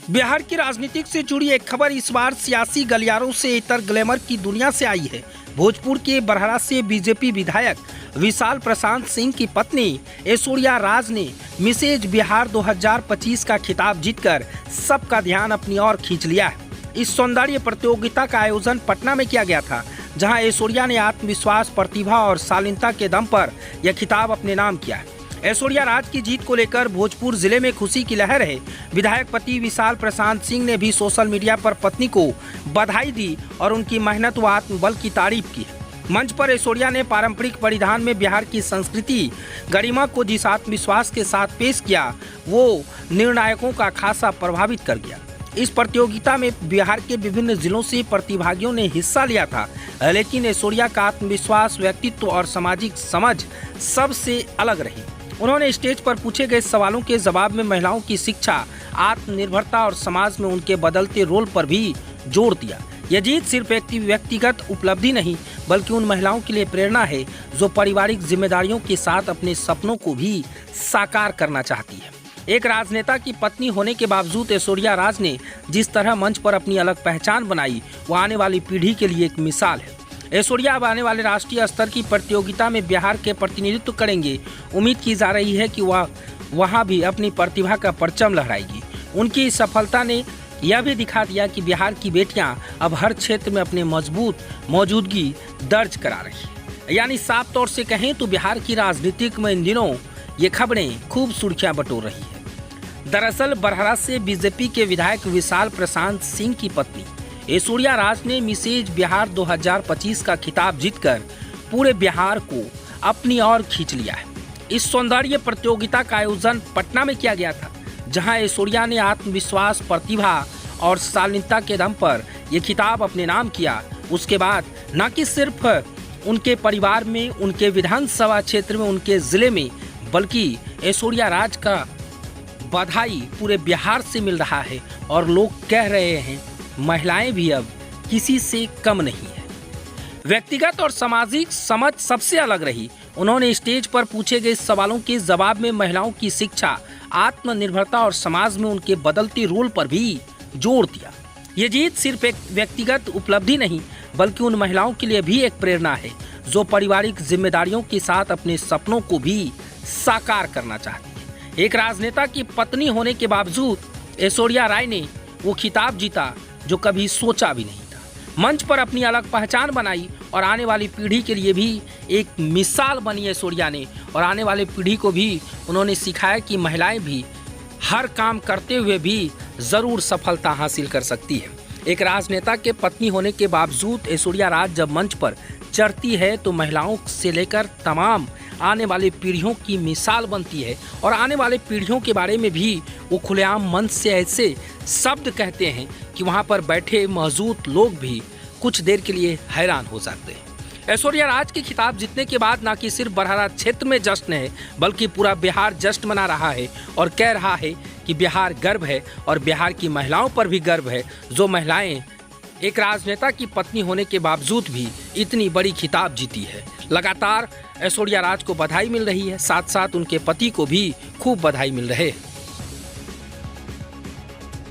बिहार की राजनीतिक से जुड़ी एक खबर इस बार सियासी गलियारों से इतर ग्लैमर की दुनिया से आई है। भोजपुर के बरहरा से बीजेपी विधायक विशाल प्रशांत सिंह की पत्नी ऐश्वर्या राज ने मिसेज बिहार 2025 का खिताब जीतकर सबका ध्यान अपनी ओर खींच लिया है। इस सौंदर्य प्रतियोगिता का आयोजन पटना में किया गया था, जहां ऐश्वर्या ने आत्मविश्वास, प्रतिभा और शालीनता के दम पर यह खिताब अपने नाम किया है। ऐश्वर्या राज की जीत को लेकर भोजपुर जिले में खुशी की लहर है। विधायक पति विशाल प्रशांत सिंह ने भी सोशल मीडिया पर पत्नी को बधाई दी और उनकी मेहनत व आत्मबल की तारीफ की है। मंच पर ऐश्वर्या ने पारंपरिक परिधान में बिहार की संस्कृति गरिमा को जिस आत्मविश्वास के साथ पेश किया, वो निर्णायकों का खासा प्रभावित कर गया। इस प्रतियोगिता में बिहार के विभिन्न जिलों से प्रतिभागियों ने हिस्सा लिया था, लेकिन ऐश्वर्या का आत्मविश्वास, व्यक्तित्व और सामाजिक समझ सबसे अलग रही। उन्होंने स्टेज पर पूछे गए सवालों के जवाब में महिलाओं की शिक्षा, आत्मनिर्भरता और समाज में उनके बदलते रोल पर भी जोर दिया। यह जीत सिर्फ एक व्यक्तिगत उपलब्धि नहीं, बल्कि उन महिलाओं के लिए प्रेरणा है जो पारिवारिक जिम्मेदारियों के साथ अपने सपनों को भी साकार करना चाहती है। एक राजनेता की पत्नी होने के बावजूद ऐश्वर्या राज ने जिस तरह मंच पर अपनी अलग पहचान बनाई, वो आने वाली पीढ़ी के लिए एक मिसाल है। ऐश्वर्या अब आने वाले राष्ट्रीय स्तर की प्रतियोगिता में बिहार के प्रतिनिधित्व करेंगे। उम्मीद की जा रही है कि वह वहां भी अपनी प्रतिभा का परचम लहराएगी। उनकी इस सफलता ने यह भी दिखा दिया कि बिहार की बेटियां अब हर क्षेत्र में अपने मजबूत मौजूदगी दर्ज करा रही है। यानी साफ तौर से कहें तो बिहार की राजनीतिक में इन दिनों ये खबरें खूब सुर्खियां बटोर रही है। दरअसल बरहरा से बीजेपी के विधायक विशाल प्रशांत सिंह की पत्नी ऐश्वर्या राज ने मिसेज बिहार 2025 का खिताब जीतकर पूरे बिहार को अपनी ओर खींच लिया है। इस सौंदर्य प्रतियोगिता का आयोजन पटना में किया गया था, जहां ऐश्वर्या ने आत्मविश्वास, प्रतिभा और शालीनता के दम पर यह खिताब अपने नाम किया। उसके बाद न कि सिर्फ उनके परिवार में, उनके विधानसभा क्षेत्र में, उनके जिले में, बल्कि ऐश्वर्या राज का बधाई पूरे बिहार से मिल रहा है और लोग कह रहे हैं महिलाएं भी अब किसी से कम नहीं है। व्यक्तिगत और सामाजिक समझ सबसे अलग रही। उन्होंने स्टेज पर पूछे गए सवालों के जवाब में महिलाओं की शिक्षा, आत्मनिर्भरता और समाज में उनके बदलते रोल पर भी जोर दिया। ये जीत सिर्फ एक व्यक्तिगत उपलब्धि नहीं, बल्कि उन महिलाओं के लिए भी एक प्रेरणा है जो पारिवारिक जिम्मेदारियों के साथ अपने सपनों को भी साकार करना चाहती है। एक राजनेता की पत्नी होने के बावजूद ऐश्वर्या राय ने वो खिताब जीता जो कभी सोचा भी नहीं था। मंच पर अपनी अलग पहचान बनाई और आने वाली पीढ़ी के लिए भी एक मिसाल बनी ऐश्वर्या ने, और आने वाली पीढ़ी को भी उन्होंने सिखाया कि महिलाएं भी हर काम करते हुए भी जरूर सफलता हासिल कर सकती है। एक राजनेता के पत्नी होने के बावजूद ऐश्वर्या राज जब मंच पर चढ़ती है तो महिलाओं से लेकर तमाम आने वाली पीढ़ियों की मिसाल बनती है, और आने वाले पीढ़ियों के बारे में भी वो खुलेआम मंच से ऐसे शब्द कहते हैं कि वहाँ पर बैठे मौजूद लोग भी कुछ देर के लिए हैरान हो जाते हैं। ऐश्वर्या राज की खिताब जीतने के बाद न कि सिर्फ बरहरा क्षेत्र में जश्न है, बल्कि पूरा बिहार जश्न मना रहा है और कह रहा है कि बिहार गर्व है और बिहार की महिलाओं पर भी गर्व है, जो महिलाएं एक राजनेता की पत्नी होने के बावजूद भी इतनी बड़ी खिताब जीती है। लगातार ऐश्वर्या राज को बधाई मिल रही है, साथ साथ उनके पति को भी खूब बधाई मिल रही है।